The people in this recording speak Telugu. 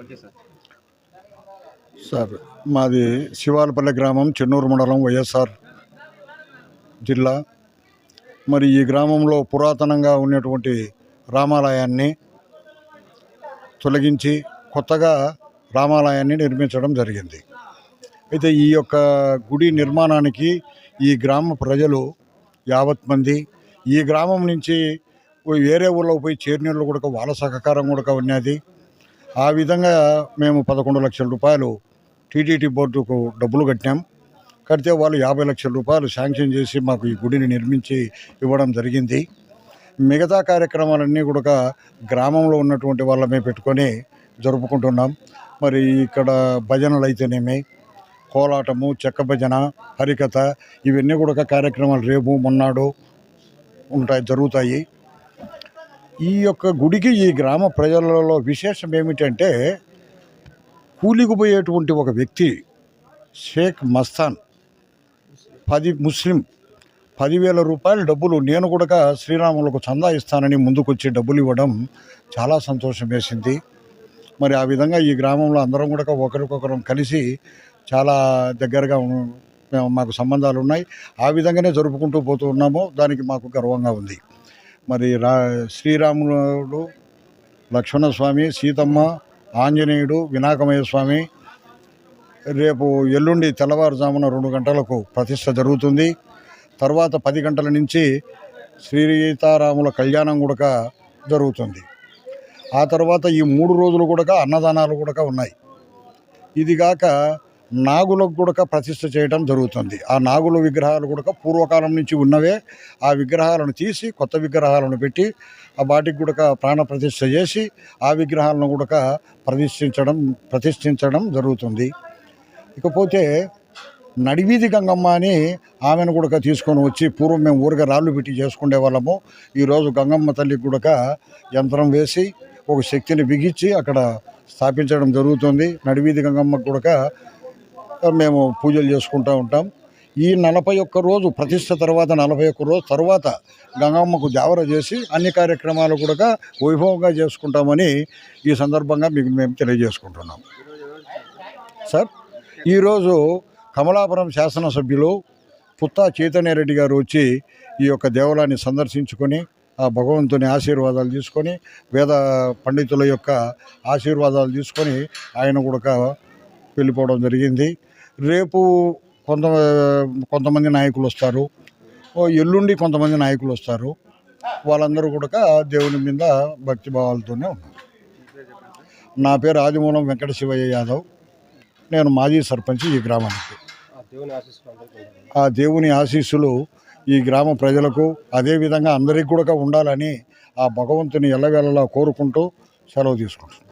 Okay sir. సార్ మాది శివాలపల్లి గ్రామం, చెన్నూరు మండలం, వైఎస్ఆర్ జిల్లా. మరి ఈ గ్రామంలో పురాతనంగా ఉన్నటువంటి రామాలయాన్ని తొలగించి కొత్తగా రామాలయాన్ని నిర్మించడం జరిగింది. అయితే ఈ యొక్క గుడి నిర్మాణానికి ఈ గ్రామ ప్రజలు యావత్ మంది, ఈ గ్రామం నుంచి వేరే ఊళ్ళో పోయి చేరినీళ్ళు కూడా వాళ్ళ సహకారం కూడా ఉన్నది. ఆ విధంగా మేము 11 లక్షల రూపాయలు టీటీడీ బోర్డుకు డబ్బులు కట్టాం. కడితే వాళ్ళు 50 లక్షల రూపాయలు శాంక్షన్ చేసి మాకు ఈ గుడిని నిర్మించి ఇవ్వడం జరిగింది. మిగతా కార్యక్రమాలన్నీ కూడా గ్రామంలో ఉన్నటువంటి వాళ్ళమే పెట్టుకొని జరుపుకుంటున్నాం. మరి ఇక్కడ భజనలు అయితేనేమి, కోలాటము, చెక్క భజన, హరికథ, ఇవన్నీ కూడా కార్యక్రమాలు రేపు మొన్నాడు జరుగుతాయి. ఈ యొక్క గుడికి ఈ గ్రామ ప్రజలలో విశేషం ఏమిటంటే, కూలికి పోయేటువంటి ఒక వ్యక్తి షేక్ మస్తాన్ ముస్లిం 10,000 రూపాయల డబ్బులు నేను కూడా శ్రీరాములకు చందా ఇస్తానని ముందుకొచ్చి డబ్బులు ఇవ్వడం చాలా సంతోషం వేసింది. మరి ఆ విధంగా ఈ గ్రామంలో అందరం కూడా ఒకరికొకరం కలిసి చాలా దగ్గరగా మాకు సంబంధాలు ఉన్నాయి. ఆ విధంగానే జరుపుకుంటూ పోతూ ఉన్నాము. దానికి మాకు గర్వంగా ఉంది. మరి శ్రీరాముడు, లక్ష్మణస్వామి, సీతమ్మ, ఆంజనేయుడు, వినాయకమయ్య స్వామి రేపు ఎల్లుండి తెల్లవారుజామున 2 గంటలకు ప్రతిష్ట జరుగుతుంది. తర్వాత 10 గంటల నుంచి సీతారాముల కళ్యాణం కూడా జరుగుతుంది. ఆ తర్వాత ఈ 3 రోజులు కూడా అన్నదానాలు కూడా ఉన్నాయి. ఇదిగాక నాగులకు కూడా ప్రతిష్ట చేయడం జరుగుతుంది. ఆ నాగుల విగ్రహాలు కూడా పూర్వకాలం నుంచి ఉన్నవే. ఆ విగ్రహాలను తీసి కొత్త విగ్రహాలను పెట్టి ఆ వాటికి కూడా ప్రాణ ప్రతిష్ట చేసి ఆ విగ్రహాలను కూడా ప్రతిష్ఠించడం జరుగుతుంది. ఇకపోతే నడివీధి గంగమ్మ అని ఆమెను కూడా తీసుకొని వచ్చి, పూర్వం మేము ఊరిగా రాళ్ళు పెట్టి చేసుకునే వాళ్ళము. ఈరోజు గంగమ్మ తల్లికి కూడా యంత్రం వేసి ఒక శక్తిని బిగించి అక్కడ స్థాపించడం జరుగుతుంది. నడివీధి గంగమ్మకు కూడా మేము పూజలు చేసుకుంటూ ఉంటాం. ఈ 41 రోజు ప్రతిష్ట తర్వాత 41 రోజు తర్వాత గంగమ్మకు జావర చేసి అన్ని కార్యక్రమాలు కూడా వైభవంగా చేసుకుంటామని ఈ సందర్భంగా మీకు మేము తెలియజేసుకుంటున్నాం. సార్, ఈరోజు కమలాపురం శాసనసభ్యులు పుత్తా చైతన్యరెడ్డి గారు వచ్చి ఈ యొక్క దేవాలయాన్ని సందర్శించుకొని ఆ భగవంతుని ఆశీర్వాదాలు తీసుకొని, వేద పండితుల యొక్క ఆశీర్వాదాలు తీసుకొని ఆయన కూడా వెళ్ళిపోవడం జరిగింది. రేపు కొంతమంది నాయకులు వస్తారు, ఎల్లుండి కొంతమంది నాయకులు వస్తారు. వాళ్ళందరూ కూడా దేవుని మీద భక్తిభావాలతోనే ఉన్నారు. నా పేరు ఆదిమూలం వెంకట శివయ్య యాదవ్. నేను మాజీ సర్పంచ్ ఈ గ్రామానికి. ఆ దేవుని ఆశీస్సులు ఈ గ్రామ ప్రజలకు, అదేవిధంగా అందరికీ కూడా ఉండాలని ఆ భగవంతుని ఎల్లవేళలా కోరుకుంటూ సెలవు తీసుకుంటున్నాను.